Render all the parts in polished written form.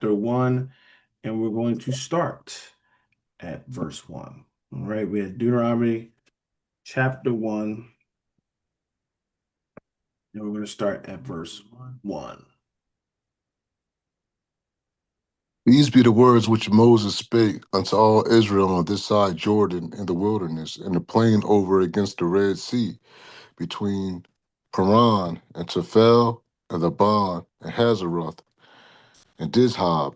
chapter 1, and we're going to start at verse 1. All right, we have Deuteronomy chapter 1, and we're going to start at verse 1. These be the words which Moses spake unto all Israel on this side Jordan in the wilderness, in the plain over against the Red Sea, between Paran and Tophel, and Laban and Hazeroth, and Dizhab.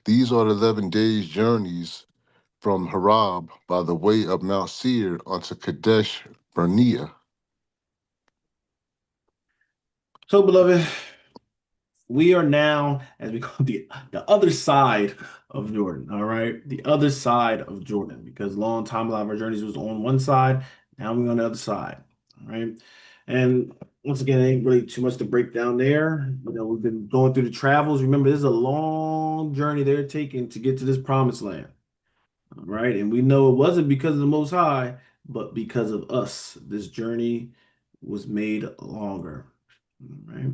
These are the 11 days' journeys from Harab by the way of Mount Seir unto Kadesh Barnea. So, beloved, we are now, as we call the other side of Jordan, all right? The other side of Jordan, because a long time, a lot of our journeys was on one side. Now we're on the other side, all right? And once again, it ain't really too much to break down there. We've been going through the travels. Remember, this is a long journey they're taking to get to this promised land, all right? And we know it wasn't because of the Most High, but because of us. This journey was made longer, all right?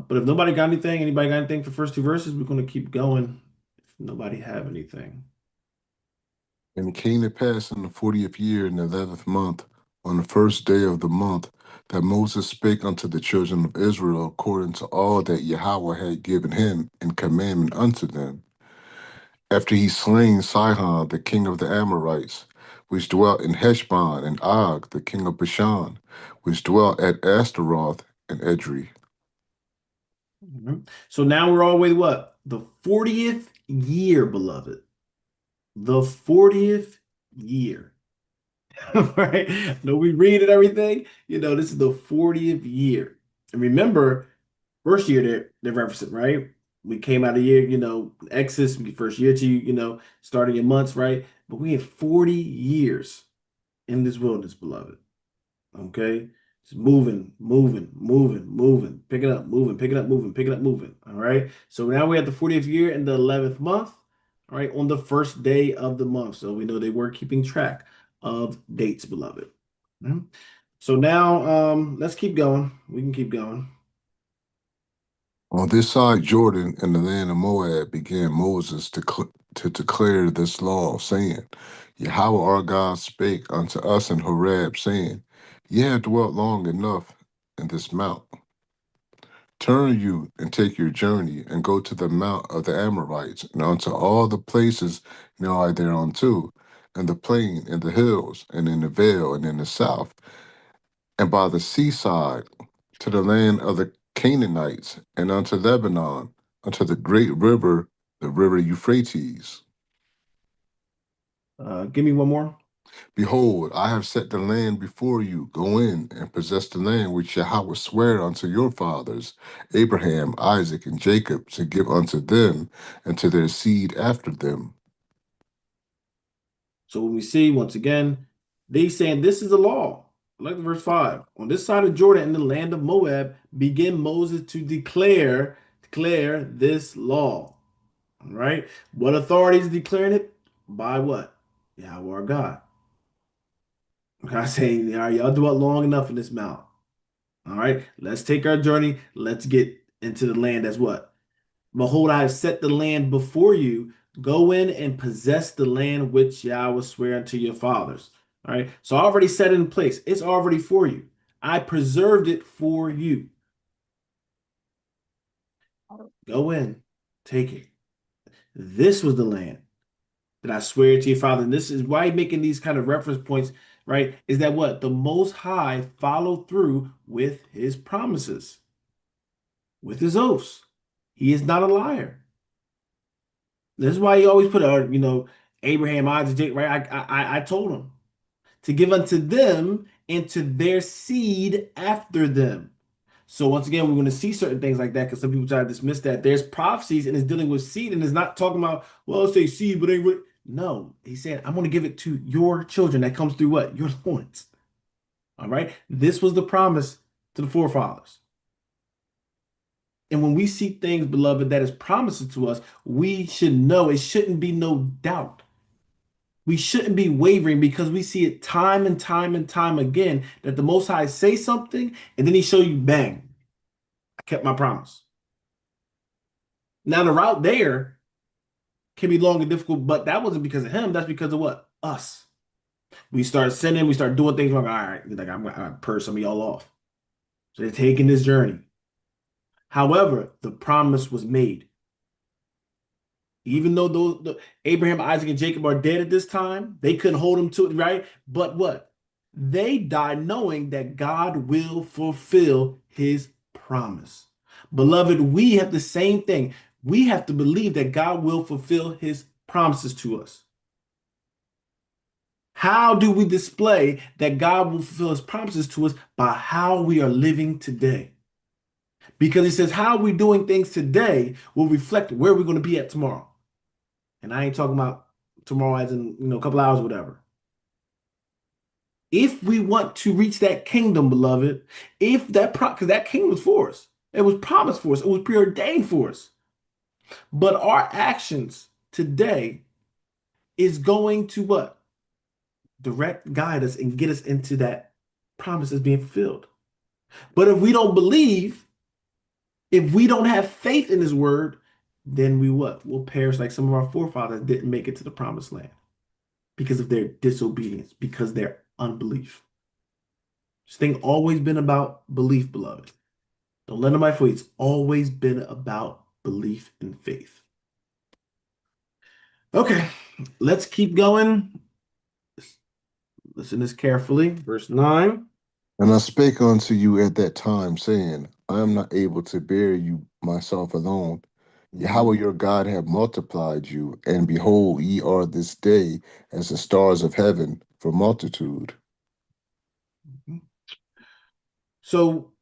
But if nobody got anything, anybody got anything for first two verses, we're going to keep going. If nobody have anything. And it came to pass in the 40th year, in the 11th month, on the first day of the month, that Moses spake unto the children of Israel according to all that Yahweh had given him in commandment unto them, after he slain Sihon, the king of the Amorites, which dwelt in Heshbon, and Og, the king of Bashan, which dwelt at Ashtaroth and Edrei. So now we're all the way to what? The 40th year, beloved. The 40th year. Right? No, we read and everything. This is the 40th year. And remember, first year they're referencing, right? We came out of year, Exodus, first year to, starting in months, right? But we had 40 years in this wilderness, beloved. Okay. Just moving, moving, moving, moving, picking up, moving, picking up, moving, picking up, moving. All right. So now we're at the 40th year in the 11th month. All right. On the first day of the month. So we know they were keeping track of dates, beloved. Mhm. So now let's keep going. We can keep going. On this side Jordan, in the land of Moab, began Moses to declare this law, saying, Yahweh our God spake unto us in Horeb, saying, Ye have dwelt long enough in this mount. Turn you and take your journey, and go to the mount of the Amorites, and unto all the places nigh thereunto, and the plain, and the hills, and in the vale, and in the south, and by the seaside, to the land of the Canaanites, and unto Lebanon, unto the great river, the river Euphrates. Give me one more. Behold, I have set the land before you. Go in and possess the land which Yahweh sware unto your fathers, Abraham, Isaac, and Jacob, to give unto them and to their seed after them. So when we see once again, they saying this is the law. Like verse 5. On this side of Jordan in the land of Moab, begin Moses to declare this law. All right. What authority is declaring it? By what? Yahweh our God. God saying, all right, y'all dwelt long enough in this mount. All right, let's take our journey. Let's get into the land as what? Behold, I have set the land before you. Go in and possess the land which Yahweh swear unto your fathers. All right. So I already set it in place. It's already for you. I preserved it for you. Go in, take it. This was the land that I swear to your father. And this is why making these kind of reference points, right? Is that what? The Most High followed through with his promises, with his oaths. He is not a liar. This is why he always put, Abraham, Isaac, Jacob, right? I told him to give unto them and to their seed after them. So once again, we're going to see certain things like that because some people try to dismiss that. There's prophecies and it's dealing with seed and it's not talking about, well, say seed, but ain't really. No, he said, I'm going to give it to your children that comes through what? Your loins. All right. This was the promise to the forefathers. And when we see things, beloved, that is promised to us, we should know it shouldn't be no doubt. We shouldn't be wavering because we see it time and time and time again that the Most High say something and then he show you, bang, I kept my promise. Now the route there can be long and difficult, but that wasn't because of him. That's because of what? Us. We start sinning, we start doing things wrong. All right, like I'm gonna purge some of y'all off. So they're taking this journey. However, the promise was made. Even though Abraham, Isaac, and Jacob are dead at this time, they couldn't hold them to it, right? But what? They died knowing that God will fulfill his promise. Beloved, we have the same thing. We have to believe that God will fulfill his promises to us. How do we display that God will fulfill his promises to us? By how we are living today. Because he says, how we doing things today will reflect where we're going to be at tomorrow. And I ain't talking about tomorrow as in, a couple hours, whatever. If we want to reach that kingdom, beloved, if that because that kingdom was for us, it was promised for us, it was preordained for us. But our actions today is going to what? Direct, guide us, and get us into that promise that's being fulfilled. But if we don't believe, if we don't have faith in his word, then we what? We'll perish like some of our forefathers didn't make it to the promised land because of their disobedience, because their unbelief. This thing always been about belief, beloved. Don't let nobody fool you. It's always been about belief and faith. Okay, let's keep going. Listen to this carefully. Verse 9. And I spake unto you at that time, saying, I am not able to bear you myself alone. Yahweh Mhm. your God have multiplied you, and behold, ye are this day as the stars of heaven for multitude. So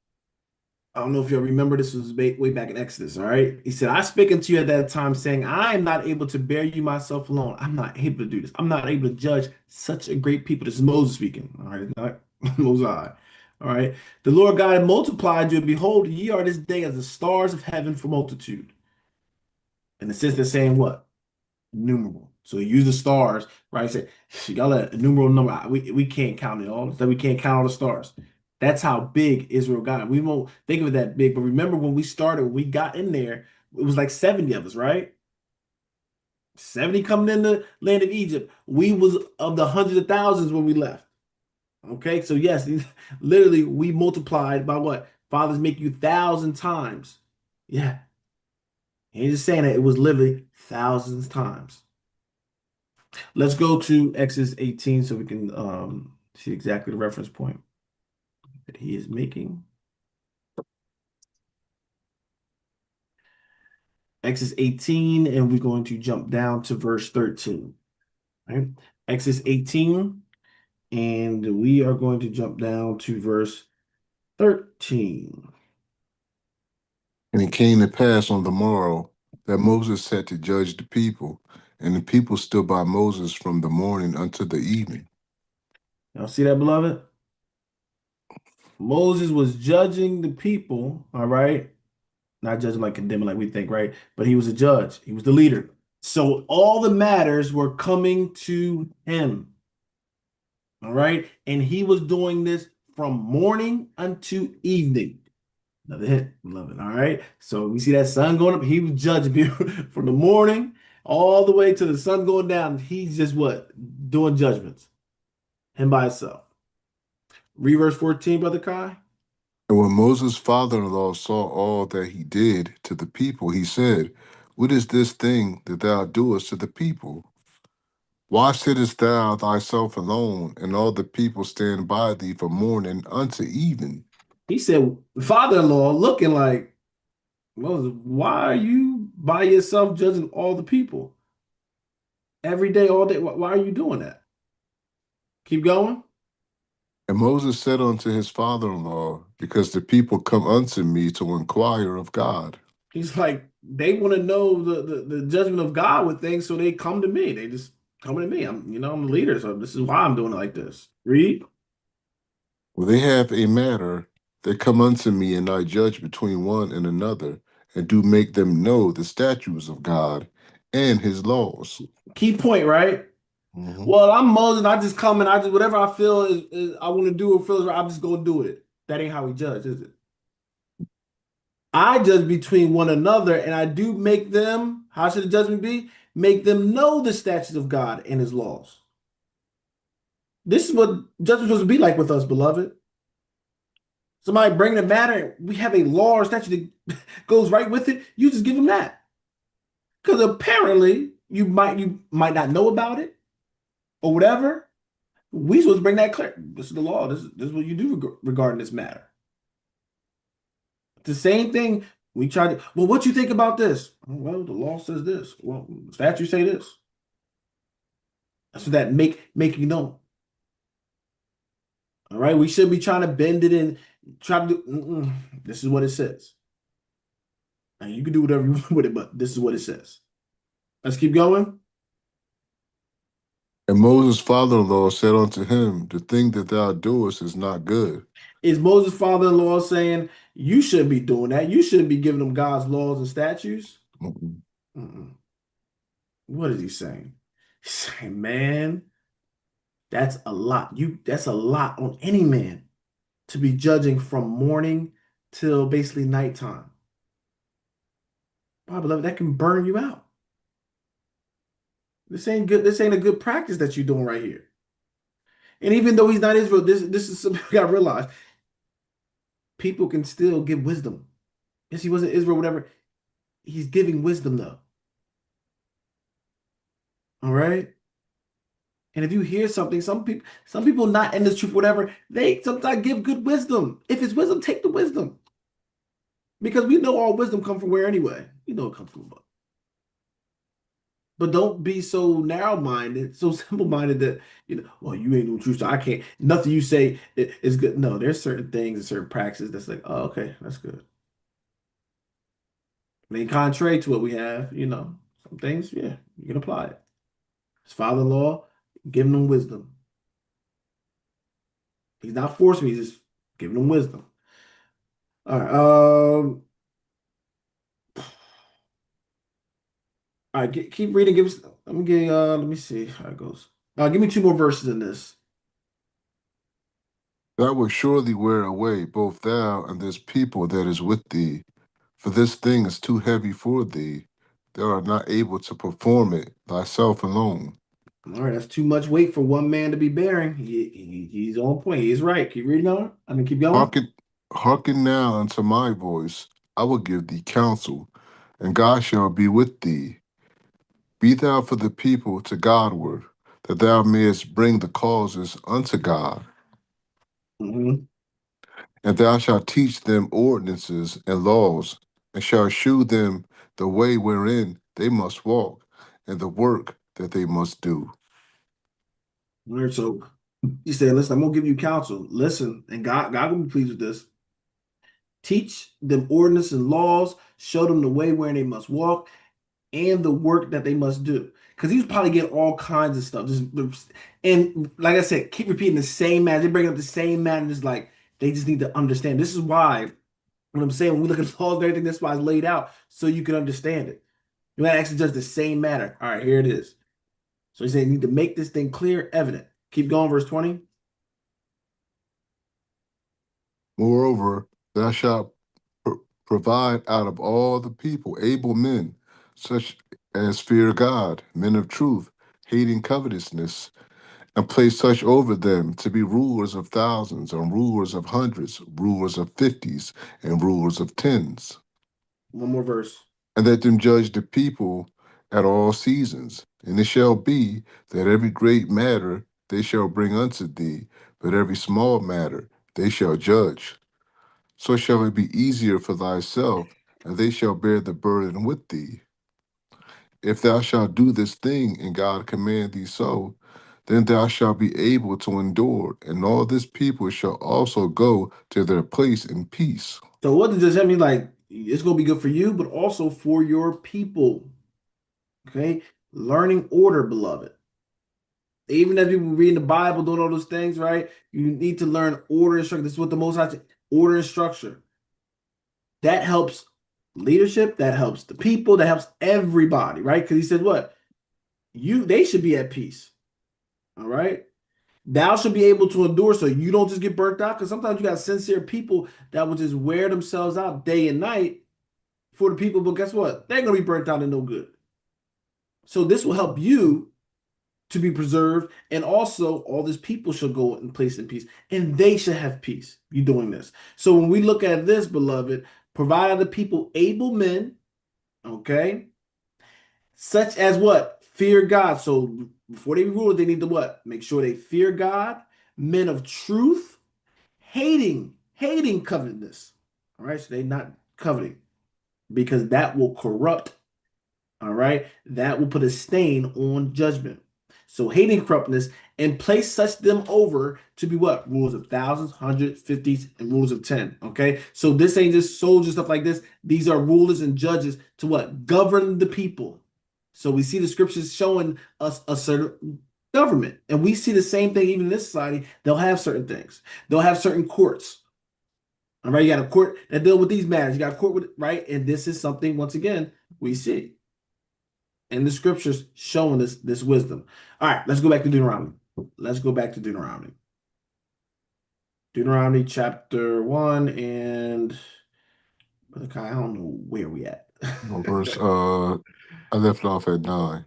I don't know if you'll remember this was way back in Exodus, all right? He said, I spake unto you at that time, saying, I am not able to bear you myself alone. I'm not able to do this. I'm not able to judge such a great people. This is Moses speaking, all right? Not Moses. All right. The Lord God multiplied you, and behold, ye are this day as the stars of heaven for multitude. In the sense they're saying what? Numeral. So he used the stars, right? He said, y'all a numeral number. We can't count it all. So we can't count all the stars. That's how big Israel got. We won't think of it that big, but remember when we started, we got in there, it was like 70 of us, right? 70 coming in the land of Egypt. We was of the hundreds of thousands when we left. Okay, so yes, literally we multiplied by what? Fathers make you 1,000 times. Yeah, he ain't just saying that, it was literally thousands times. Let's go to Exodus 18 so we can see exactly the reference point that he is making. Exodus 18, and we're going to jump down to verse 13. Right? Exodus 18, and we are going to jump down to verse 13. And it came to pass on the morrow that Moses sat to judge the people, and the people stood by Moses from the morning unto the evening. Y'all see that, beloved? Moses was judging the people, all right? Not judging like condemning like we think, right? But he was a judge, he was the leader. So all the matters were coming to him. All right. And he was doing this from morning unto evening. Another hint. Love it. All right. So we see that sun going up. He was judging people from the morning all the way to the sun going down. He's just what? Doing judgments. Him by himself. Read verse 14, Brother Kai. And when Moses' father-in-law saw all that he did to the people, he said, What is this thing that thou doest to the people? Why sittest thou thyself alone, and all the people stand by thee from morning unto even? He said, father-in-law looking like, Moses, why are you by yourself judging all the people every day, all day? Why are you doing that? Keep going. And Moses said unto his father-in-law, Because the people come unto me to inquire of God. He's like, they want to know the judgment of God with things, so they come to me. They just come to me. I'm the leader, so this is why I'm doing it like this. Read. When they have a matter, they come unto me, and I judge between one and another, and do make them know the statutes of God and his laws. Key point, right? Mhm. Well, I'm Moses. I just come and I just whatever I feel is I want to do or feel is right. I'm just gonna do it. That ain't how we judge, is it? I judge between one another, and I do make them, how should the judgment be? Make them know the statutes of God and his laws. This is what judgment is supposed to be like with us, beloved. Somebody bring a matter, we have a law or statute that goes right with it. You just give them that. Because apparently you might not know about it or whatever. We supposed to bring that clear. This is the law. This is what you do regarding this matter. The same thing we try to. Well, what you think about this? Well, the law says this. Well, the statute say this. So that make you know. All right, we should be trying to bend it and try to do. This is what it says. And you can do whatever you want with it, but this is what it says. Let's keep going. And Moses' father-in-law said unto him, the thing that thou doest is not good. Is Moses' father-in-law saying you shouldn't be doing that? You shouldn't be giving them God's laws and statutes. Mm-mm. Mm-mm. What is he saying? He's saying, man, that's a lot. That's a lot on any man to be judging from morning till basically nighttime. My beloved, that can burn you out. This ain't good. This ain't a good practice that you're doing right here. And even though he's not Israel, this is something you gotta realize. People can still give wisdom. Yes, he wasn't Israel, whatever. He's giving wisdom though. All right. And if you hear something, some people not in the truth, whatever, they sometimes give good wisdom. If it's wisdom, take the wisdom. Because we know all wisdom come from where anyway. We know it comes from above. But don't be so narrow-minded, so simple-minded that, well, you ain't no truth, so I can't, nothing you say is good. No, there's certain things and certain practices that's like, oh, okay, that's good. I mean, contrary to what we have, some things, yeah, you can apply it. His father-in-law, giving them wisdom. He's not forcing me, he's just giving them wisdom. All right, all right, keep reading. Give us. Let me see how it goes. Give me two more verses in this. Thou wilt surely wear away both thou and this people that is with thee, for this thing is too heavy for thee. Thou art not able to perform it thyself alone. All right, that's too much weight for one man to be bearing. He's on point. He's right. Keep reading on. I mean, keep going. Hearken, hearken now unto my voice. I will give thee counsel, and God shall be with thee. Be thou for the people to Godward, that thou mayest bring the causes unto God. Hmm. And thou shalt teach them ordinances and laws, and shalt shew them the way wherein they must walk, and the work that they must do. All right, so he said, "Listen, I'm gonna give you counsel. Listen, and God will be pleased with this. Teach them ordinances and laws. Show them the way wherein they must walk, and the work that they must do." Because he was probably getting all kinds of stuff. And like I said, keep repeating the same matter. They bring up the same matter. And it's like they just need to understand. This is why what I'm saying when we look at the laws and everything, that's why it's laid out so you can understand it. You might actually judge the same matter. All right, here it is. So he's saying you need to make this thing clear, evident. Keep going, verse 20. Moreover, thou shalt provide out of all the people able men, such as fear God, men of truth, hating covetousness, and place such over them to be rulers of thousands, and rulers of hundreds, rulers of fifties, and rulers of tens. One more verse. And let them judge the people at all seasons. And it shall be that every great matter they shall bring unto thee, but every small matter they shall judge. So shall it be easier for thyself, and they shall bear the burden with thee. If thou shalt do this thing, and God command thee so, then thou shalt be able to endure, and all this people shall also go to their place in peace. So what does that mean? Like it's gonna be good for you, but also for your people. Okay, learning order, beloved. Even as people reading the Bible, doing all those things, right? You need to learn order and structure. This is what the Most High said, order and structure. That helps leadership. That helps the people. That helps everybody, right? Because he said, "What they should be at peace." All right. Thou should be able to endure so you don't just get burnt out. Because sometimes you got sincere people that will just wear themselves out day and night for the people, but guess what? They're gonna be burnt out and no good. So this will help you to be preserved, and also all these people shall go in place in peace, and they shall have peace. You doing this. So when we look at this, beloved, provide other people able men, okay, such as what? Fear God. So before they be rulers, they need to what? Make sure they fear God, men of truth, hating covetousness. All right, so they not coveting because that will corrupt. All right, that will put a stain on judgment. So hating corruptness and place such them over to be what? Rules of thousands, hundreds, fifties, and rules of 10. Okay, so this ain't just soldiers, stuff like this. These are rulers and judges to what? Govern the people. So we see the scriptures showing us a certain government. And we see the same thing even in this society. They'll have certain things. They'll have certain courts. All right, you got a court that deal with these matters. You got a court with right, and this is something once again we see in the scriptures showing this wisdom. All right, let's go back to Deuteronomy. Let's go back to Deuteronomy. Deuteronomy chapter 1 and Brother Kai, I don't know where we at. Well, verse I left off at 9.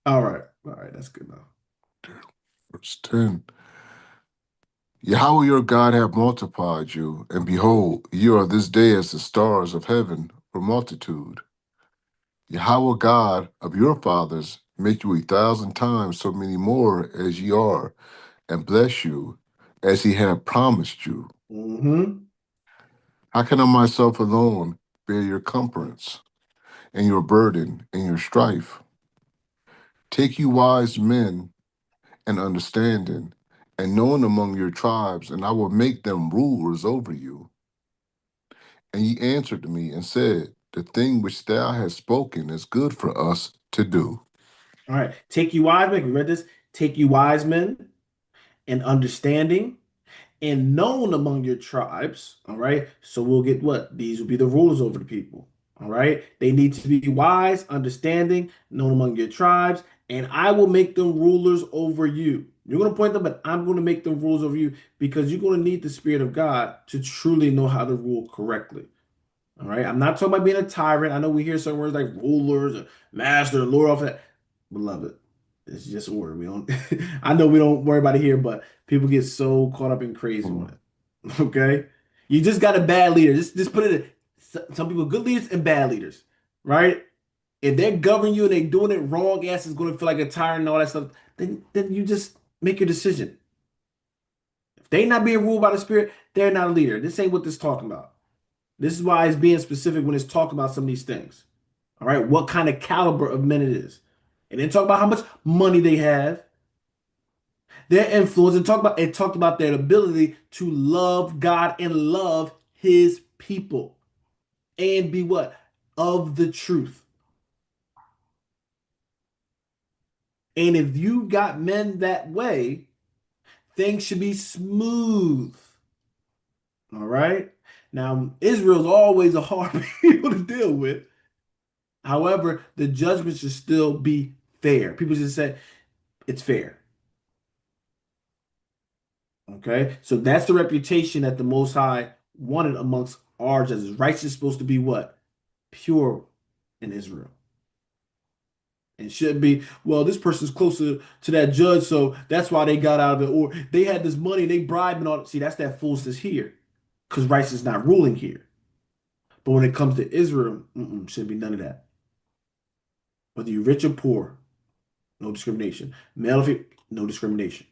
All right, that's good now. Verse 10. Yahweh your God hath multiplied you, and behold, you are this day as the stars of heaven for multitude. Yahweh God of your fathers make you 1,000 times so many more as ye are, and bless you as he hath promised you. Mm-hmm. How can I myself alone bear your cumbrance, and your burden, and your strife? Take you wise men and understanding, and known among your tribes, and I will make them rulers over you. And ye answered me and said, the thing which thou hast spoken is good for us to do. All right. Take you wise men. We read this. Take you wise men and understanding and known among your tribes. All right. So we'll get what? These will be the rulers over the people. All right. They need to be wise, understanding, known among your tribes, and I will make them rulers over you. You're going to point them, but I'm going to make them rulers over you because you're going to need the Spirit of God to truly know how to rule correctly. All right. I'm not talking about being a tyrant. I know we hear some words like rulers or master, lord, off that. Beloved, it's just a word. We don't, I know we don't worry about it here, but people get so caught up in crazy on Mm. it. Okay. You just got a bad leader. Just put it in some people, good leaders and bad leaders, right? If they're governing you and they're doing it wrong, ass is going to feel like a tyrant and all that stuff, then you just make your decision. If they not being ruled by the spirit, they're not a leader. This ain't what this talking about. This is why it's being specific when it's talking about some of these things. All right, what kind of caliber of men it is. And then talk about how much money they have, their influence, and talked about their ability to love God and love his people and be what? Of the truth. And if you got men that way, things should be smooth. All right. Now, Israel's always a hard people to deal with. However, the judgment should still be fair. People just say it's fair. Okay. So that's the reputation that the Most High wanted amongst our judges. Righteous is supposed to be what? Pure in Israel. And should be, well, this person's closer to that judge, so that's why they got out of it. Or they had this money, they bribed and all. See, that's that foolishness here. Because righteous is not ruling here. But when it comes to Israel, shouldn't be none of that. Whether you're rich or poor, no discrimination. Male or female, no discrimination.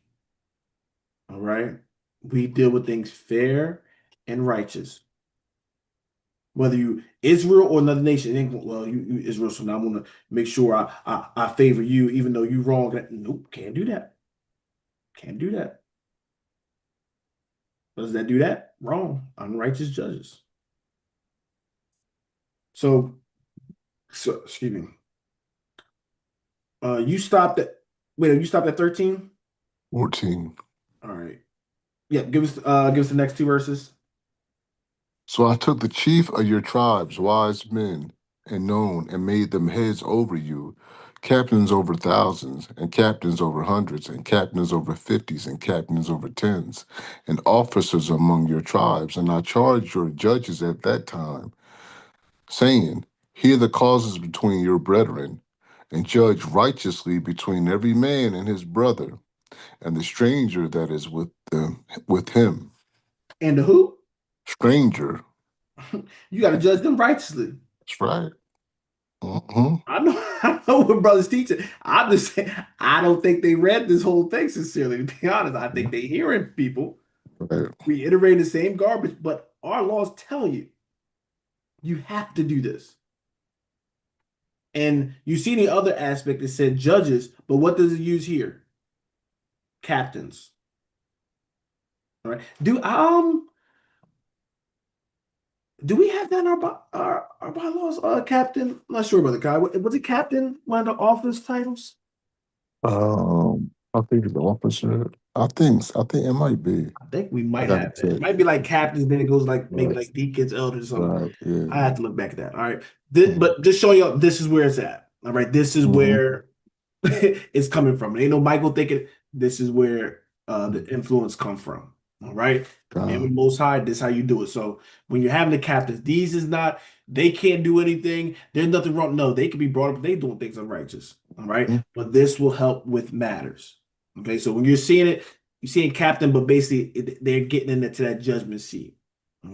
All right. We deal with things fair and righteous. Whether you Israel or another nation, it ain't, well, you Israel, so now I'm gonna make sure I favor you, even though you wrong. Nope, can't do that. Can't do that. Does that do that? Wrong. Unrighteous judges. So, excuse me. You stopped at wait, you stopped at 13? 14. All right. Yeah, give us the next two verses. So I took the chief of your tribes, wise men, and known, and made them heads over you. captains over thousands, and captains over hundreds, and captains over fifties, and captains over tens, and officers among your tribes. And I charged your judges at that time, saying, hear the causes between your brethren, and judge righteously between every man and his brother, and the stranger that is with him. And the who? Stranger, You got to judge them righteously. that's right. Hmm. I know, I know what brothers teach it. I'm just saying, I don't think they read this whole thing sincerely. To be honest, I think they hearing people Right. reiterating the same garbage, but our laws tell you you have to do this. And you see the other aspect that said judges, but what does it use here? Captains. All right. Do we have that in our bylaws? Captain. I'm not sure about the guy. Was it captain one of the office titles? I think the officer. I think it might be. I think we I might gotta have that. It check. might be like captains, then it goes like maybe Right. like deacons, elders, or something. Right. Yeah. I have to look back at that. All right. Mm-hmm. But just showing you this is where it's at. All right. This is where it's coming from. Ain't no Michael thinking this is where the influence come from. All right. Man with God. the most high, this is how you do it. So when you're having the captains, these is not, they can't do anything. There's nothing wrong. No, they can be brought up, they doing things unrighteous. All right. Mhm. But this will help with matters. Okay. So when you're seeing it, you're seeing captain, but basically they're getting into that judgment seat.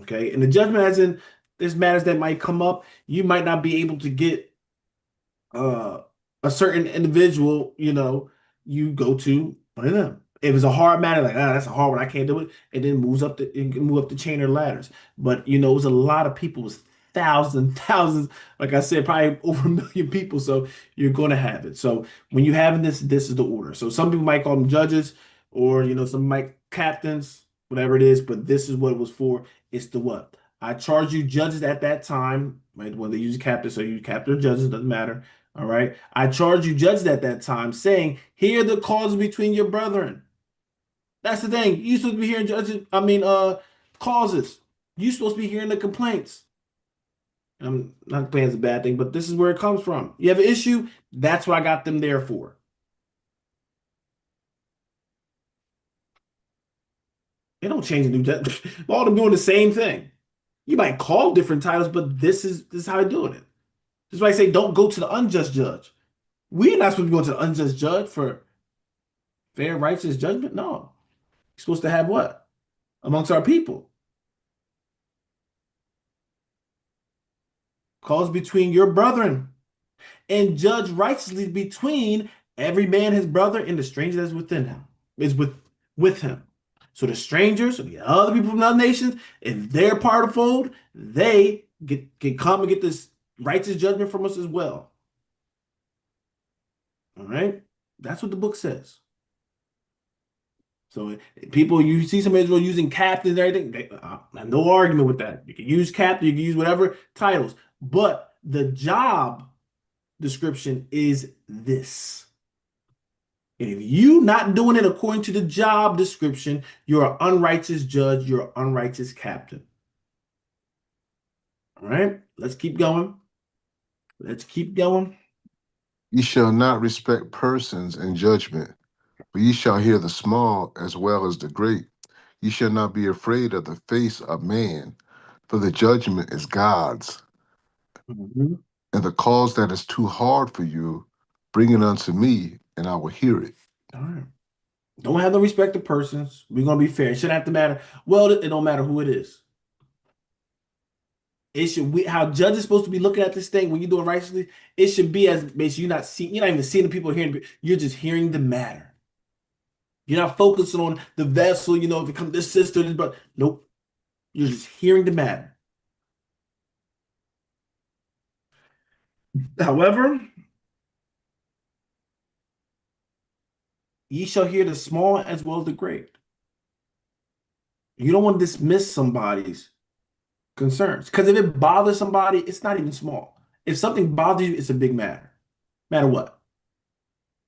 Okay. And the judgment as in there's matters that might come up. You might not be able to get uh a certain individual, you go to one of them. If it's a hard matter, like that's a hard one, I can't do it, and then it can move up the chain or ladders. But it was a lot of people, it was thousands, thousands, like I said, probably over 1 million people. So you're gonna have it. So when you having this is the order. So some people might call them judges, or some might captains, whatever it is, but this is what it was for. It's the what? I charge you judges at that time, right? When they use captain, so you captain or judges, doesn't matter. All right. I charge you judges at that time, saying, hear the cause between your brethren. That's the thing. You supposed to be hearing judges, causes. You supposed to be hearing the complaints. I'm not complaining is a bad thing, but this is where it comes from. You have an issue, that's what I got them there for. They don't change the new judge. All them doing the same thing. You might call different titles, but this is how they're doing it. This is why I say don't go to the unjust judge. We're not supposed to go to the unjust judge for fair, righteous judgment. No. You're supposed to have what? Amongst our people. Cause between your brethren and judge righteously between every man his brother and the stranger that's within him is with him. So the strangers, the other people from other nations, if they're part of the fold, they can come and get this righteous judgment from us as well. All right, that's what the book says. So people, you see some Israel using captains and everything. I have no argument with that. You can use captain, you can use whatever titles, but the job description is this. And if you not doing it according to the job description, you're an unrighteous judge, you're an unrighteous captain. All right, let's keep going. Let's keep going. Ye shall not respect persons in judgment, but ye shall hear the small as well as the great. Ye shall not be afraid of the face of man, for the judgment is God's. Mhm. And the cause that is too hard for you, bring it unto me, and I will hear it. All right. Don't have no respect to persons. We're gonna be fair. It shouldn't have to matter. Well, it don't matter who it is. It should how judges supposed to be looking at this thing when you're doing righteously. It should be as basically you're not even seeing the people hearing. You're just hearing the matter. You're not focusing on the vessel. If it comes this sister, this brother. Nope. You're just hearing the matter. However, ye shall hear the small as well as the great. You don't want to dismiss somebody's concerns because if it bothers somebody, it's not even small. If something bothers you, it's a big matter. Matter what.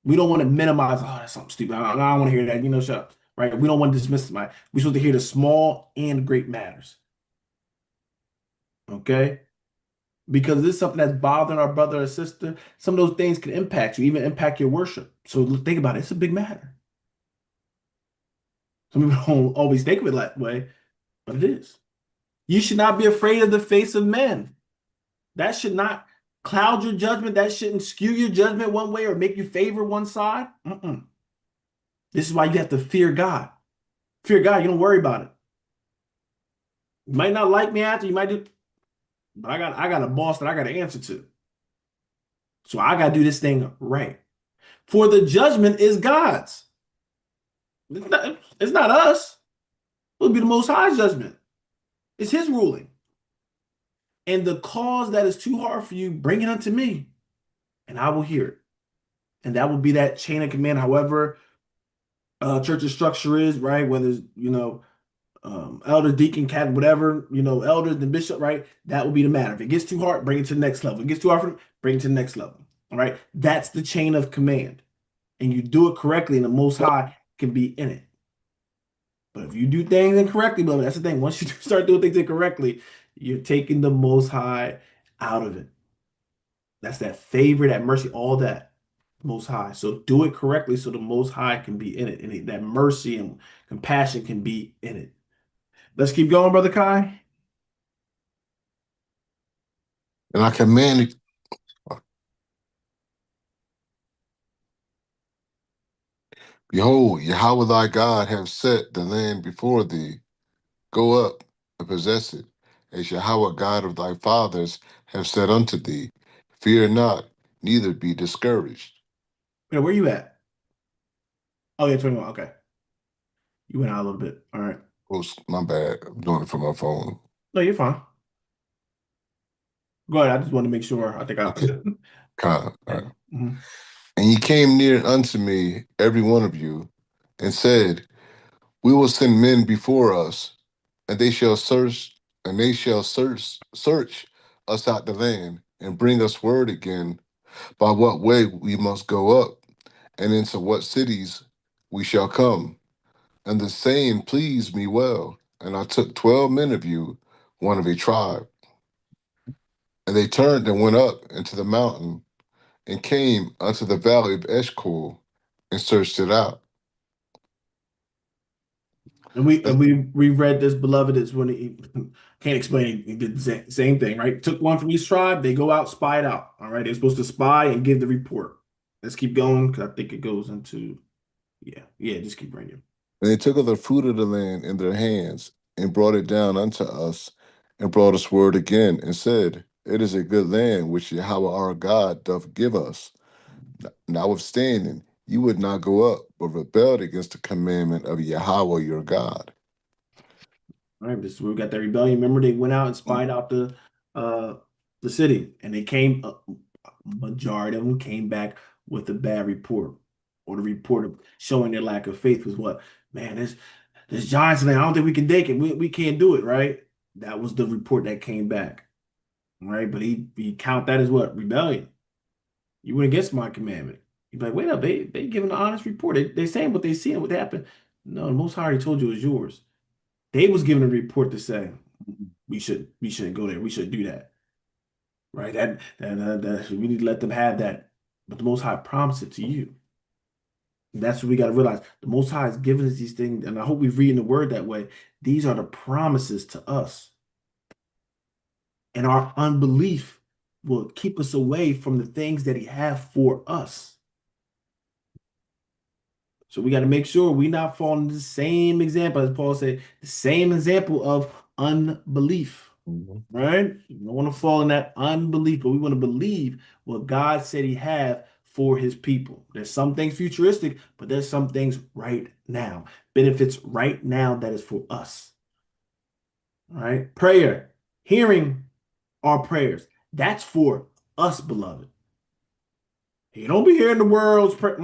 We don't want to minimize. Oh, that's something stupid. I don't want to hear that. Shut up. Right? We don't want to dismiss somebody. We're supposed to hear the small and great matters. Okay. because this is something that's bothering our brother or sister. Some of those things can impact you, even impact your worship. So think about it. It's a big matter. Some people don't always think of it that way, but it is. You should not be afraid of the face of men. That should not cloud your judgment. That shouldn't skew your judgment one way or make you favor one side. Mm-mm. This is why you have to fear God. Fear God. You don't worry about it. You might not like me after. You might do, but I got a boss that I got to answer to. So I got to do this thing right. For the judgment is God's. It's not us. It would be the Most High's judgment. It's His ruling. And the cause that is too hard for you, bring it unto me, and I will hear it. And that will be that chain of command, however church's structure is, right? Whether it's, elder, deacon, cat, whatever, elders, the bishop, right? That will be the matter. If it gets too hard, bring it to the next level. If it gets too hard for them, bring it to the next level. All right. That's the chain of command. And you do it correctly, and the Most High can be in it. But if you do things incorrectly, beloved, that's the thing. Once you start doing things incorrectly, you're taking the Most High out of it. That's that favor, that mercy, all that Most High. So do it correctly so the Most High can be in it, and that mercy and compassion can be in it. Let's keep going, Brother Kai. And I command, behold, Yahweh thy God have set the land before thee. Go up and possess it, as Yahweh God of thy fathers have said unto thee. Fear not, neither be discouraged. Where you at? Oh, yeah, 21. Okay. You went out a little bit. All right. Oh, my bad. I'm doing it from my phone. No, you're fine. Go ahead. I just wanted to make sure. I think I. Okay. All right. Mhm. And ye came near unto me, every one of you, and said, we will send men before us, and they shall search us out the land, and bring us word again by what way we must go up, and into what cities we shall come. And the saying pleased me well. And I took 12 men of you, one of a tribe. And they turned and went up into the mountain, and came unto the valley of Eshcol, and searched it out. And we And and we read this, beloved. Is when he can't explain it. He did the same thing, right? Took one from each tribe. They go out, spy it out. All right. They're supposed to spy and give the report. Let's keep going because I think it goes into yeah. Just keep bringing. they took of the fruit of the land in their hands, and brought it down unto us, and brought us word again, and said, it is a good land which Yahweh our God doth give us. Notwithstanding, you would not go up, but rebelled against the commandment of Yahweh your God. All right, this is where we got that rebellion. Remember, they went out and spied out uh the city, and they came. Majority of them came back with a bad report, or the report of showing their lack of faith was what, man, this Giants thing. I don't think we can take it. We can't do it, right? That was the report that came back, right? But he count that as what, rebellion. You went against my commandment. You'd be like, wait up, they giving an honest report. They saying what they see and what happened. No, the Most High already told you it was yours. They was given a report to say we shouldn't go there. We shouldn't do that. Right? We need to let them have that. But the Most High promised it to you. And that's what we got to realize. The Most High has given us these things, and I hope we've reading the word that way. These are the promises to us. And our unbelief will keep us away from the things that He has for us. So we got to make sure we not fall into the same example, as Paul said, the same example of unbelief. Mhm. Right? You don't want to fall in that unbelief, but we want to believe what God said He had for His people. There's some things futuristic, but there's some things right now, benefits right now that is for us. All right? Prayer, hearing our prayers, that's for us, beloved. You don't be hearing the world's prayer,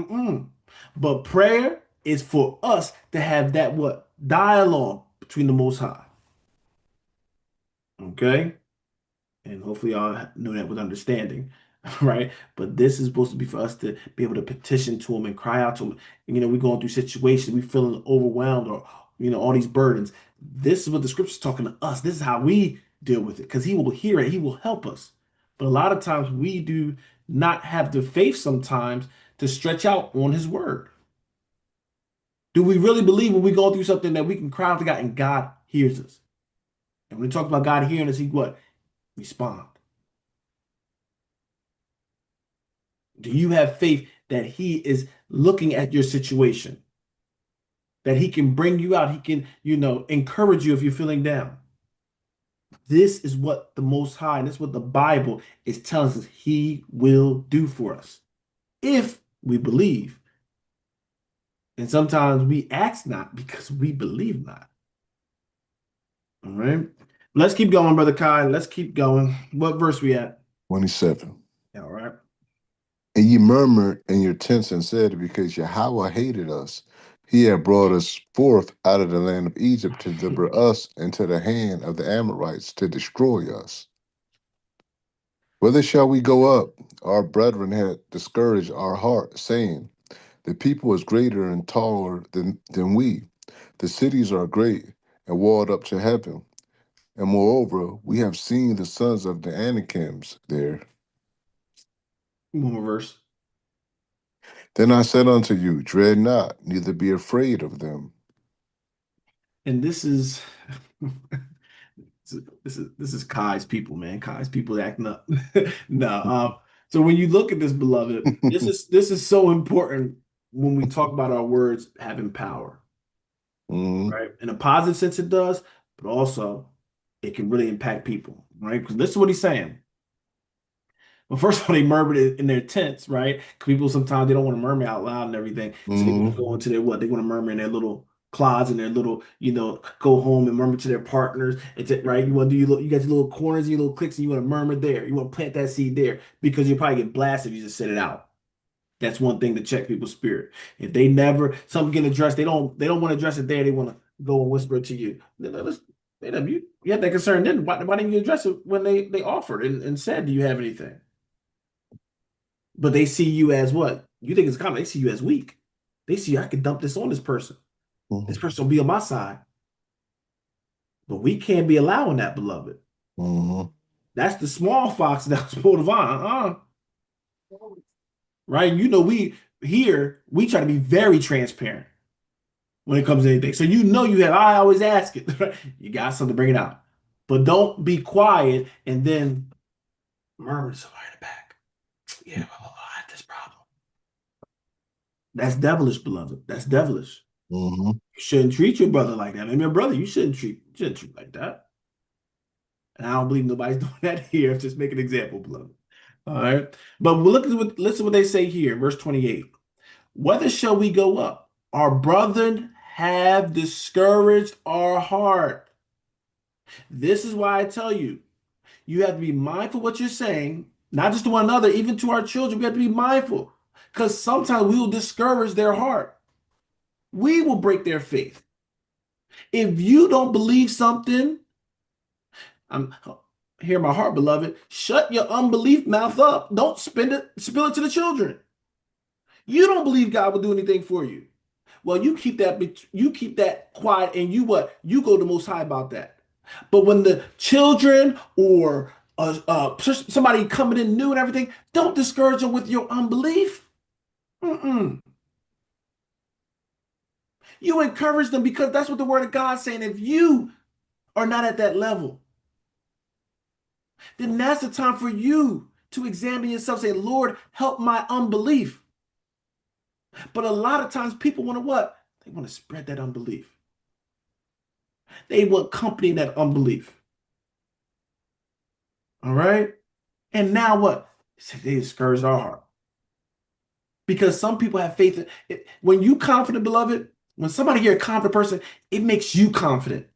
but prayer is for us to have that what dialogue between the Most High. Okay? And hopefully y'all know that with understanding, right? But this is supposed to be for us to be able to petition to Him and cry out to Him. We're going through situations, we feeling overwhelmed, or all these burdens. This is what the scripture's talking to us. This is how we deal with it, because He will hear it. He will help us. But a lot of times we do not have the faith sometimes to stretch out on his word. Do we really believe when we go through something that we can cry out to God and God hears us? And when we talk about God hearing us, he what? Respond. Do you have faith that he is looking at your situation? That he can bring you out. He can, encourage you if you're feeling down. This is what the Most High, and this is what the Bible is telling us he will do for us if we believe. And sometimes we ask not because we believe not. All right. Let's keep going, Brother Kai. Let's keep going. What verse we at? 27. All right. And ye murmured in your tents and said, because Yahweh hated us, he had brought us forth out of the land of Egypt to deliver us into the hand of the Amorites to destroy us. Whither shall we go up? Our brethren had discouraged our heart, saying, the people is greater and taller than we. The cities are great and walled up to heaven. And moreover, we have seen the sons of the Anakims there. One more verse. Then I said unto you, dread not, neither be afraid of them. And this is this is Kai's people, man. Kai's people acting up. No, so when you look at this, beloved, this is so important when we talk about our words having power, Mhm, right? In a positive sense, it does, but also it can really impact people, right? Because this is what he's saying. Well, first of all, they murmured in their tents, right? 'Cause people sometimes they don't want to murmur out loud and everything. So they want to mhm, go into their what? They want to murmur in their little closet and their little, go home and murmur to their partners. It's it, right? You want to do you got your little corners, your little clicks, and you want to murmur there. You want to plant that seed there because you'll probably get blasted if you just set it out. That's one thing to check people's spirit. If they never something get addressed, they don't want to address it there. They want to go and whisper it to you. You had that concern then. Why didn't you address it when they offered and said, do you have anything? But they see you as what? You think it's common. They see you as weak. They see I can dump this on this person. This mhm, person will be on my side. But we can't be allowing that, beloved. mhm, That's the small fox that was pulled of on. Right? We try to be very transparent when it comes to anything. So I always ask it. Right? You got something, bring it out. But don't be quiet and then murmur to somebody in the back. Yeah, well, I have this problem. That's devilish, beloved. That's devilish. mhm. You shouldn't treat your brother like that. Maybe your brother, you shouldn't treat like that. And I don't believe nobody's doing that here. I'm just making an example, beloved. All right. But listen what they say here, verse 28. Whether shall we go up? Our brethren have discouraged our heart. This is why I tell you, you have to be mindful what you're saying, not just to one another, even to our children. We have to be mindful because sometimes we will discourage their heart. We will break their faith. If you don't believe something, I'm hear my heart, beloved. Shut your unbelief mouth up. Don't spill it to the children. You don't believe God will do anything for you. Well, you keep that quiet, and you what? You go to the Most High about that. But when the children or somebody coming in new and everything, don't discourage them with your unbelief. Mm-mm. You encourage them because that's what the Word of God's saying. If you are not at that level, then that's the time for you to examine yourself. Say, Lord, help my unbelief. But a lot of times people want to what? They want to spread that unbelief. They want company in that unbelief. All right. And now what? They discouraged our heart. Because some people have faith in it. When you confident, beloved, when somebody hear a confident person, it makes you confident.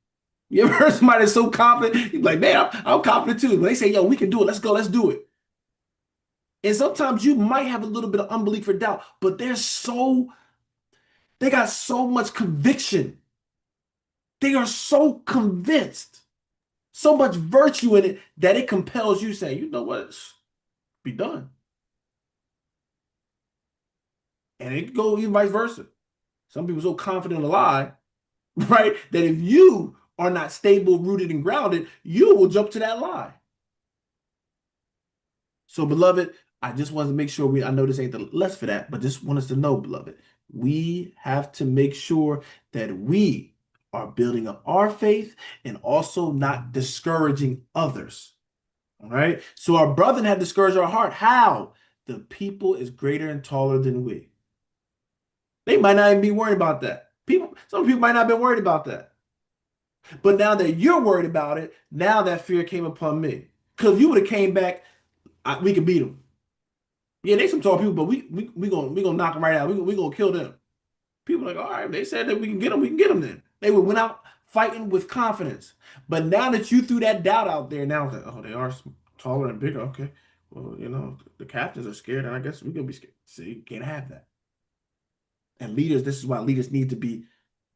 You ever heard somebody that's so confident? You're like, man, I'm confident too. When they say, yo, we can do it, let's go, let's do it. And sometimes you might have a little bit of unbelief or doubt, but they got so much conviction. They are so convinced, so much virtue in it that it compels you saying, you know what, be done. And it can go even vice versa. Some people so confident in a lie, right, that if you are not stable, rooted, and grounded, you will jump to that lie. So, beloved, I just wanted to make sure I know this ain't the less for that, but just want us to know, beloved, we have to make sure that we are building up our faith and also not discouraging others. All right. So our brethren have discouraged our heart. How? The people is greater and taller than we. They might not even be worried about that. Some people might not have been worried about that. But now that you're worried about it, now that fear came upon me. Because if you would have came back, we could beat them. Yeah, they some tall people, but we gonna knock them right out. We gonna kill them. People are like, all right, they said that we can get them, we can get them then. They went out fighting with confidence. But now that you threw that doubt out there, now it's like, oh, they are taller and bigger. Okay. Well, the captains are scared, and I guess we're gonna be scared. See, you can't have that. And leaders, this is why leaders need to be,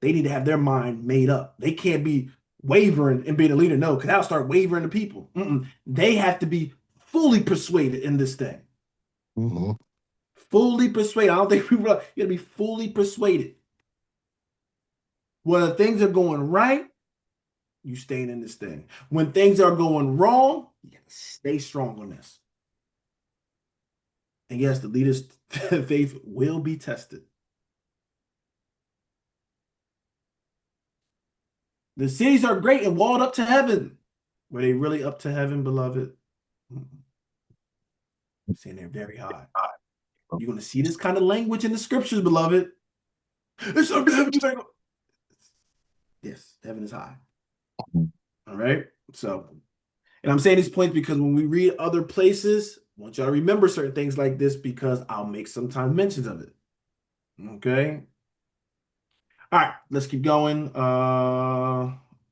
they need to have their mind made up. They can't be wavering and being a leader. No, because that'll start wavering the people. They have to be fully persuaded in this thing. Hmm. Fully persuaded. I don't think people are, you gotta be fully persuaded. When things are going right, you staying in this thing. When things are going wrong, you gotta stay strong on this. And yes, the leader's faith will be tested. The cities are great and walled up to heaven. Were they really up to heaven, beloved? Saying they're very high. You're going to see this kind of language in the scriptures, beloved. It's up to heaven. Yes, heaven is high. All right. So, and I'm saying these points because when we read other places, I want y'all to remember certain things like this because I'll make sometimes mentions of it. Okay. All right, let's keep going.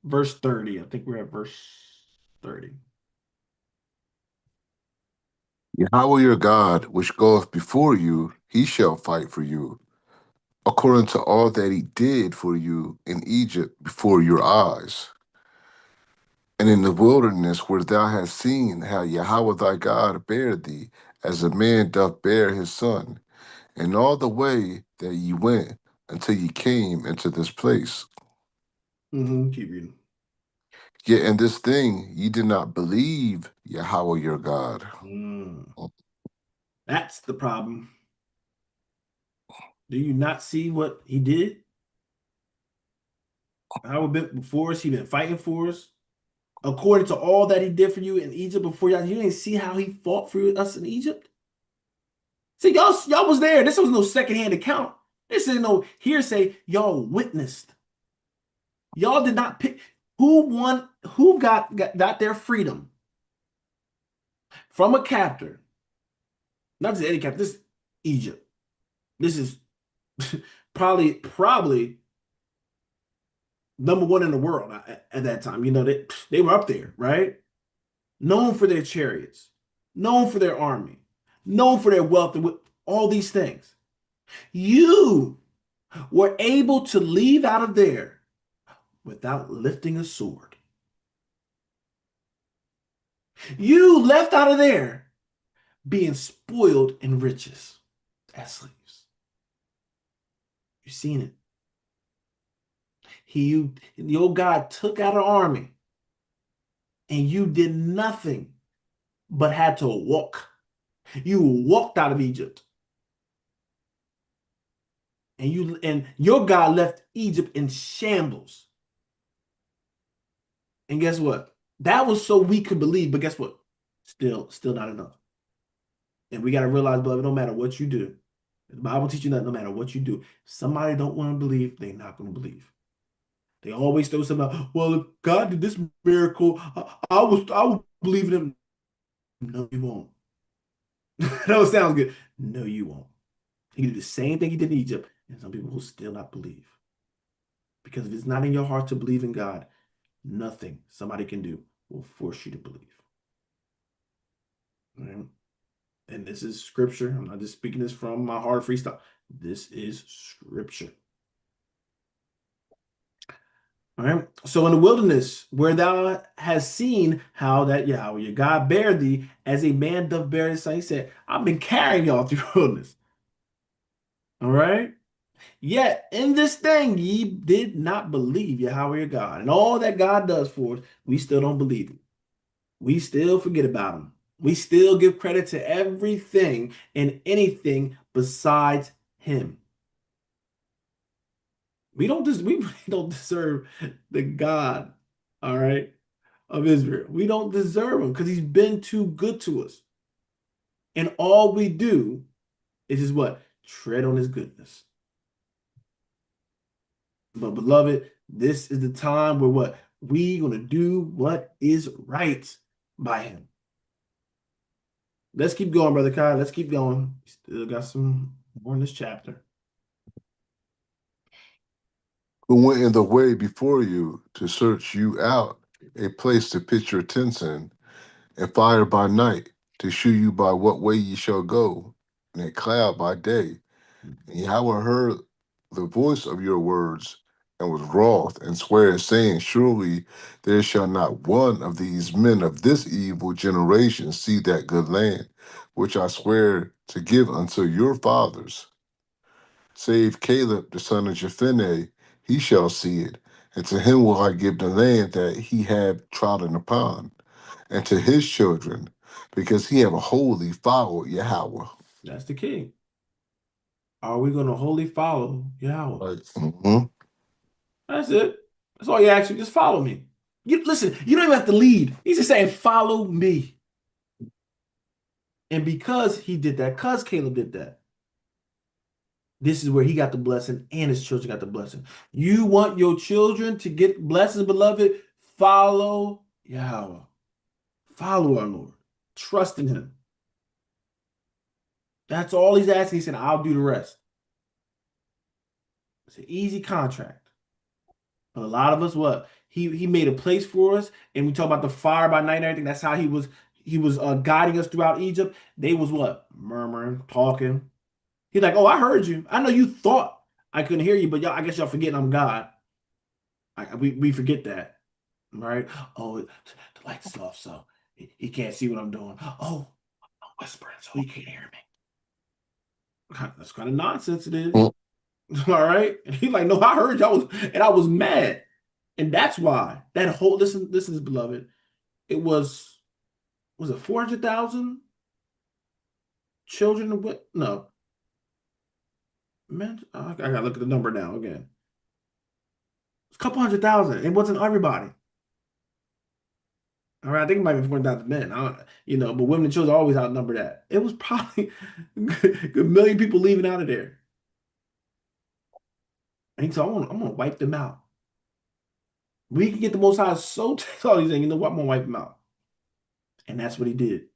Verse 30. I think we're at verse 30. Yahweh your God, which goeth before you, he shall fight for you, according to all that he did for you in Egypt before your eyes. And in the wilderness where thou hast seen how Yahweh thy God bare thee, as a man doth bear his son, and all the way that ye went until ye came into this place. Keep reading. Yet in this thing ye did not believe Yahweh your God. Mm, that's the problem. Do you not see what he did? How it been before us? He been fighting for us. According to all that he did for you in Egypt before y'all, you didn't see how he fought for us in Egypt? See, y'all was there. This was no secondhand account. This is no hearsay. Y'all witnessed. Y'all did not pick who won, who got their freedom from a captor. Not just any captor, this is Egypt. This is probably number one in the world at that time. They were up there, right? Known for their chariots, known for their army, known for their wealth, and all these things. You were able to leave out of there without lifting a sword. You left out of there being spoiled in riches as slaves. You've seen it. Your God took out an army and you did nothing but had to walk. You walked out of Egypt. And your God left Egypt in shambles. And guess what? That was so we could believe, but guess what? Still not enough. And we got to realize, beloved, no matter what you do, the Bible teaches you that no matter what you do, if somebody don't want to believe, they're not going to believe. They always throw something out. Well, if God did this miracle, I will believe in him. No, you won't. That sounds good. No, you won't. He did the same thing he did in Egypt, and some people will still not believe. Because if it's not in your heart to believe in God, nothing somebody can do will force you to believe. All right? And this is scripture. I'm not just speaking this from my heart freestyle. This is scripture. All right. So in the wilderness, where thou hast seen how that Yahweh your God bare thee as a man doth bear his son, he said, I've been carrying y'all through the wilderness. All right. Yet in this thing ye did not believe Yahweh your God. And all that God does for us, we still don't believe him. We still forget about him. We still give credit to everything and anything besides him. We really don't deserve the God, all right, of Israel. We don't deserve him because he's been too good to us. And all we do is just what? Tread on his goodness. But beloved, this is the time where what? We gonna do what is right by him. Let's keep going, Brother Kai. Let's keep going. Still got some more in this chapter. Who went in the way before you to search you out, a place to pitch your tents in, and fire by night, to shew you by what way ye shall go, and a cloud by day. And Yahweh heard the voice of your words, and was wroth, and sware, saying, Surely there shall not one of these men of this evil generation see that good land, which I swear to give unto your fathers. Save Caleb the son of Jephunneh, he shall see it, and to him will I give the land that he have trodden upon, and to his children, because he have wholly followed Yahweh. That's the king. Are we gonna wholly follow Yahweh? Like, mhm. That's it. That's all you ask you. Just follow me. You listen, you don't even have to lead. He's just saying, follow me. And because he did that, because Caleb did that, this is where he got the blessing and his children got the blessing. You want your children to get blessings, beloved? Follow Yahweh. Follow our Lord. Trust in him. That's all he's asking. He said, I'll do the rest. It's an easy contract. But a lot of us, what? He made a place for us, and we talk about the fire by night and everything. That's how he was guiding us throughout Egypt. They was what? Murmuring, talking. He's like, oh, I heard you. I know you thought I couldn't hear you, but y'all, I guess y'all forgetting I'm God. We forget that, right? Oh, the light's off, so he can't see what I'm doing. Oh, I'm whispering, so he can't hear me. That's kind of nonsense it is. Mm. All right. And he's like, no, I heard y'all was, and I was mad. And that's why that whole listen, beloved, it was it 400,000 children with no man. I gotta look at the number now again. It's a couple 100,000. It wasn't everybody. All right, I think it might be 400,000 men. I don't, but women and children always outnumber that. It was probably a million people leaving out of there. And he said, I'm gonna wipe them out. We can get the Most High so all these things. You know what? I'm gonna wipe them out. And that's what he did.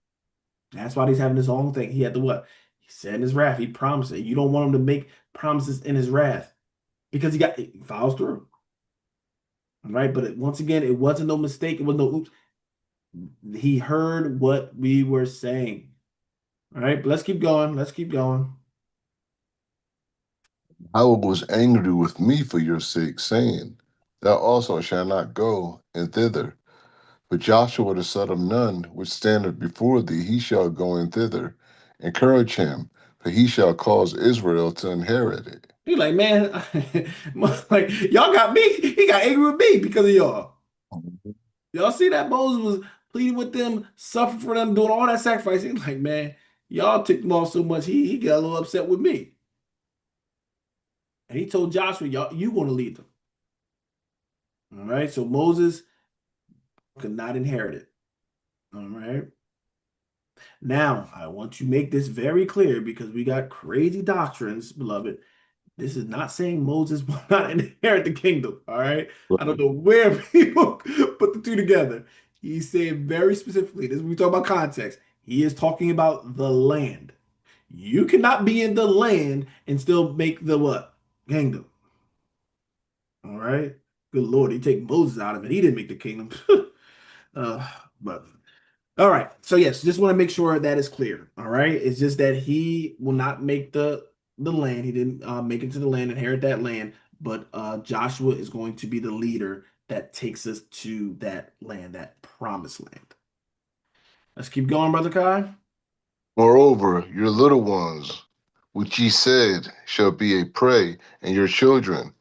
That's why he's having his own thing. He had to what? He said in his wrath, he promised it. You don't want him to make promises in his wrath because he follows through. All right. But once again, it wasn't no mistake. It was no oops. He heard what we were saying. All right. But let's keep going. Let's keep going. Yahweh was angry with me for your sake, saying, Thou also shalt not go in thither. But Joshua the son of Nun, which standeth before thee, he shall go in thither. Encourage him, for he shall cause Israel to inherit it. He like, man, like y'all got me. He got angry with me because of y'all. Y'all see that Moses was pleading with them, suffering for them, doing all that sacrifice. He's like, man, y'all ticked him off so much, he got a little upset with me. And he told Joshua, y'all, you going to lead them. All right. So Moses could not inherit it. All right. Now, I want to make this very clear because we got crazy doctrines, beloved. This is not saying Moses will not inherit the kingdom. All right. I don't know where people put the two together. He's saying very specifically, this is when we talk about context. He is talking about the land. You cannot be in the land and still make the what? Kingdom. All right. Good Lord, he take Moses out of it. He didn't make the kingdom. uh, but all right. So yes, just want to make sure that is clear. All right. It's just that he will not make the land. He didn't make it to the land, inherit that land. But Joshua is going to be the leader that takes us to that land, that promised land. Let's keep going, Brother Kai. Moreover, your little ones, which ye said shall be a prey, and your children,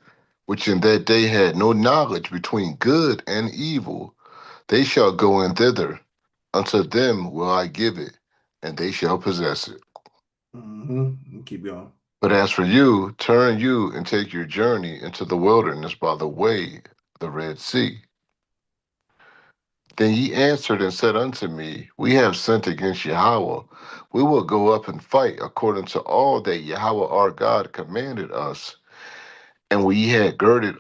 which in that day had no knowledge between good and evil, they shall go in thither. Unto them will I give it, and they shall possess it. Keep going. But as for you, turn you and take your journey into the wilderness by the way, the Red Sea. Then ye answered and said unto me, We have sinned against Yahweh. We will go up and fight according to all that Yahweh our God commanded us. And when ye had girded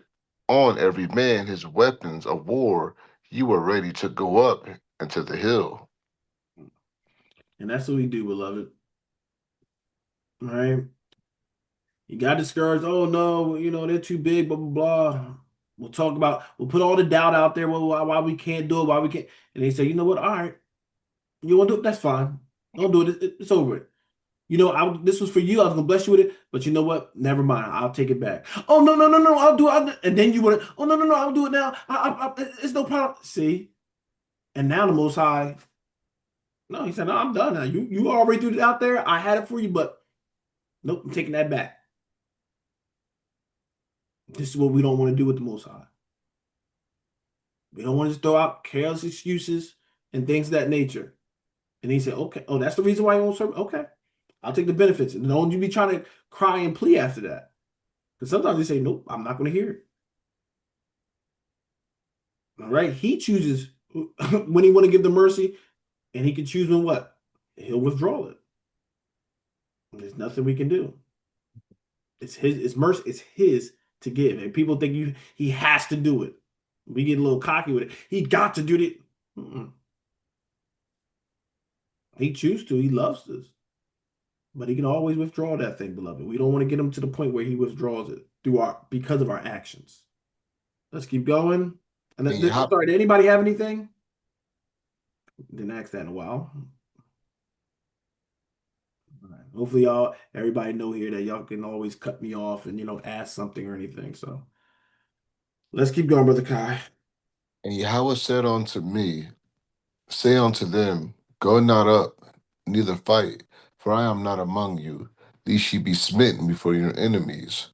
on every man his weapons of war, you were ready to go up into the hill. And that's what we do, beloved. All right. You got discouraged. Oh no, they're too big, blah blah blah. We'll put all the doubt out there, well, why we can't do it, why we can't. And they say, you know what? All right, you want to do it? That's fine. Don't do it. It's over it. This was for you. I was gonna bless you with it, but you know what? Never mind. I'll take it back. Oh no, no, no, no! I'll do it. And then you want to? Oh no, no, no! I'll do it now. It's no problem. See, and now the Most High. No, he said, no, I'm done now. You already threw it out there. I had it for you, but nope, I'm taking that back. This is what we don't want to do with the Most High. We don't want to just throw out careless excuses and things of that nature. And he said, okay, oh, that's the reason why you won't serve. Okay, I'll take the benefits. And don't you be trying to cry and plea after that. Because sometimes they say, nope, I'm not going to hear it. All right. He chooses when he want to give the mercy, and he can choose when what? He'll withdraw it. There's nothing we can do. It's mercy, it's his to give. And people think he has to do it. We get a little cocky with it. He got to do it. Mm-mm. He chooses to, he loves us. But he can always withdraw that thing, beloved. We don't want to get him to the point where he withdraws it because of our actions. Let's keep going. And And Yah- sorry, did anybody have anything? Didn't ask that in a while. All right. Hopefully, everybody know here that y'all can always cut me off and ask something or anything. So let's keep going, brother Kai. and Yahweh said unto me, Say unto them, Go not up, neither fight, for I am not among you, lest ye be smitten before your enemies.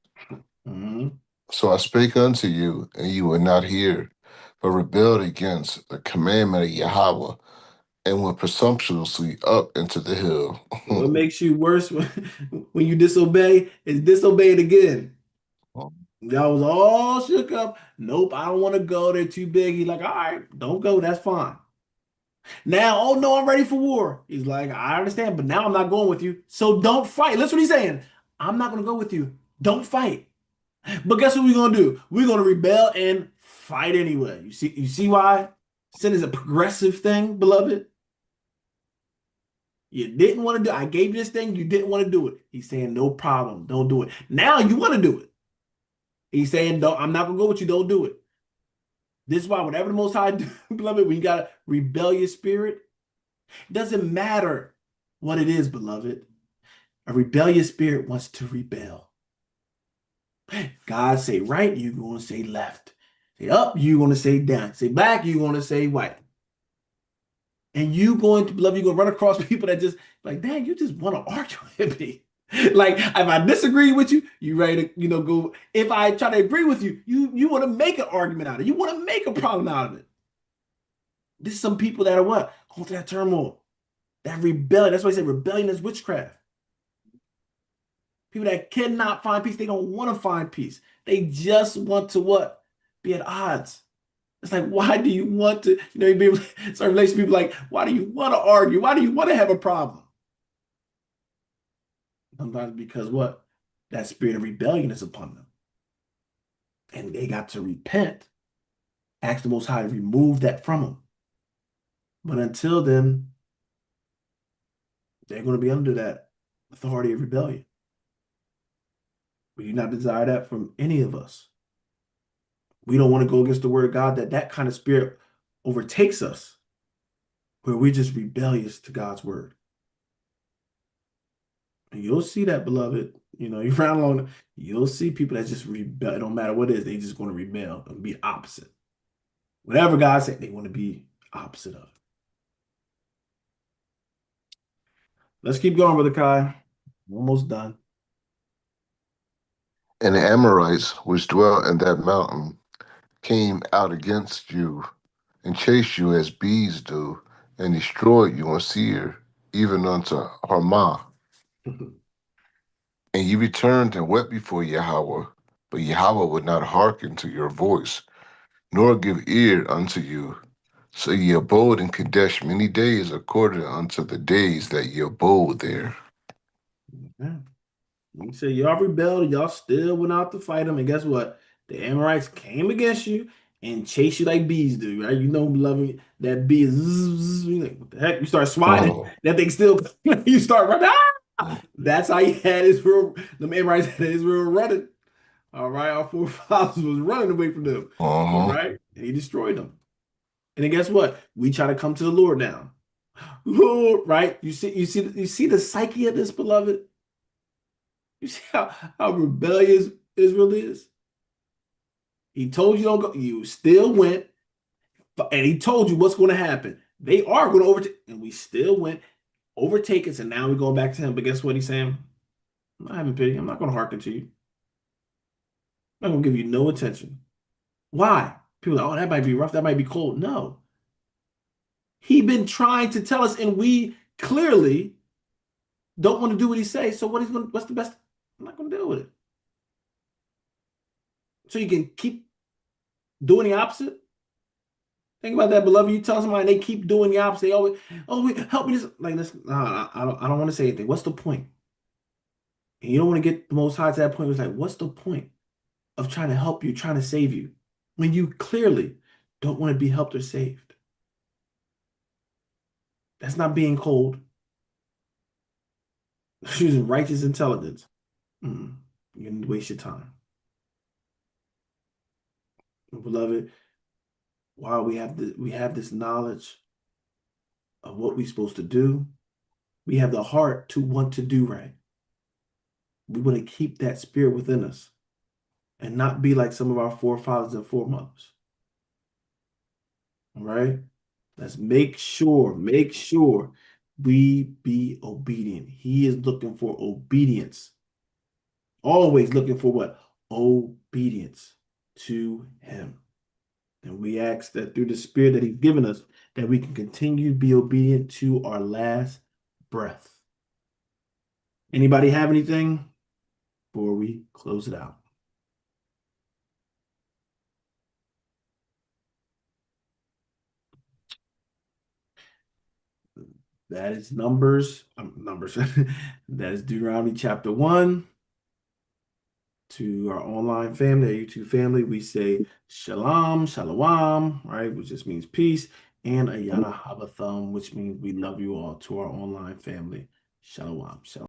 Mhm. So I spake unto you, and you would not hear, but rebelled against the commandment of Yahweh, and went presumptuously up into the hill. What makes you worse when you disobey is disobey it again. Y'all was all shook up. Nope, I don't want to go. They're too big. He's like, all right, don't go. That's fine. Now, oh no, I'm ready for war. He's like, I understand, but now I'm not going with you. So don't fight. Listen what he's saying. I'm not going to go with you. Don't fight. But guess what we're going to do? We're going to rebel and fight anyway. You see why sin is a progressive thing, beloved? You didn't want to do it. I gave you this thing. You didn't want to do it. He's saying, no problem. Don't do it. Now you want to do it. He's saying, don't, I'm not going to go with you. Don't do it. This is why whatever the Most High do, beloved, when you got a rebellious spirit, it doesn't matter what it is, beloved. A rebellious spirit wants to rebel. God say right, you're going to say left. Say up, you're going to say down. Say black, you're going to say white. And you going to, beloved, you're going to run across people that just like, dang, you just want to argue with me. Like if I disagree with you, you ready to, go. If I try to agree with you, you want to make an argument out of it. You want to make a problem out of it. This is some people that are what? Going through that turmoil, that rebellion. That's why I say rebellion is witchcraft. People that cannot find peace, they don't want to find peace. They just want to what? Be at odds. It's like, why do you want to, you be certain relationship people like, why do you want to argue? Why do you want to have a problem? Sometimes because what? That spirit of rebellion is upon them. And they got to repent, ask the Most High to remove that from them. But until then, they're going to be under that authority of rebellion. We do not desire that from any of us. We don't want to go against the word of God that kind of spirit overtakes us, where we're just rebellious to God's word. And you'll see that, beloved. You round along, you'll see people that just rebel. It don't matter what it is, they just going to rebel and be opposite. Whatever God said, they want to be opposite of. Let's keep going, Brother Kai. Almost done. And the Amorites, which dwelt in that mountain, came out against you and chased you as bees do, and destroyed you in Seir, even unto Harmah. And ye returned and wept before Yahweh, but Yahweh would not hearken to your voice, nor give ear unto you. So ye abode in Kadesh many days, according unto the days that ye abode there. Yeah. You say y'all rebelled, y'all still went out to fight them, and guess what? The Amorites came against you and chased you like bees do, right? You know, beloved, that bee is you like, what the heck? You start swatting, Mhm. that thing still you start running. Ah! That's how you had Israel, the Amorites had Israel running. All right, our forefathers was running away from them. All Mhm. right, and he destroyed them. And then guess what? We try to come to the Lord now. Lord, right? You see the psyche of this, beloved? You see how rebellious Israel is? He told you don't go, you still went, and he told you what's going to happen. They are going to overtake, and we still went, overtake us, and now we're going back to him. But guess what he's saying? I'm not having pity. I'm not going to hearken to you. I'm not going to give you no attention. Why? People are like, oh, that might be rough. That might be cold. No. He been trying to tell us, and we clearly don't want to do what he says. So what's the best? I'm not going to deal with it. So you can keep doing the opposite. Think about that, beloved. You tell somebody they keep doing the opposite. They always, oh, help me this. Like this, nah, I don't want to say anything. What's the point? And you don't want to get the most high to that point. Where it's like, what's the point of trying to help you, trying to save you, when you clearly don't want to be helped or saved? That's not being cold. That's using righteous intelligence. Mm, you're gonna waste your time, beloved. While we have this knowledge of what we're supposed to do, we have the heart to want to do right. We want to keep that spirit within us and not be like some of our forefathers and foremothers. All right? Let's make sure we be obedient. He is looking for obedience. Always looking for what? Obedience to him. And we ask that through the spirit that he's given us, that we can continue to be obedient to our last breath. Anybody have anything before we close it out? That is Numbers. That is Deuteronomy chapter 1. To our online family, our YouTube family, we say shalom, shalom, right? Which just means peace, and ayana havatham, which means we love you all. To our online family, shalom, shalom.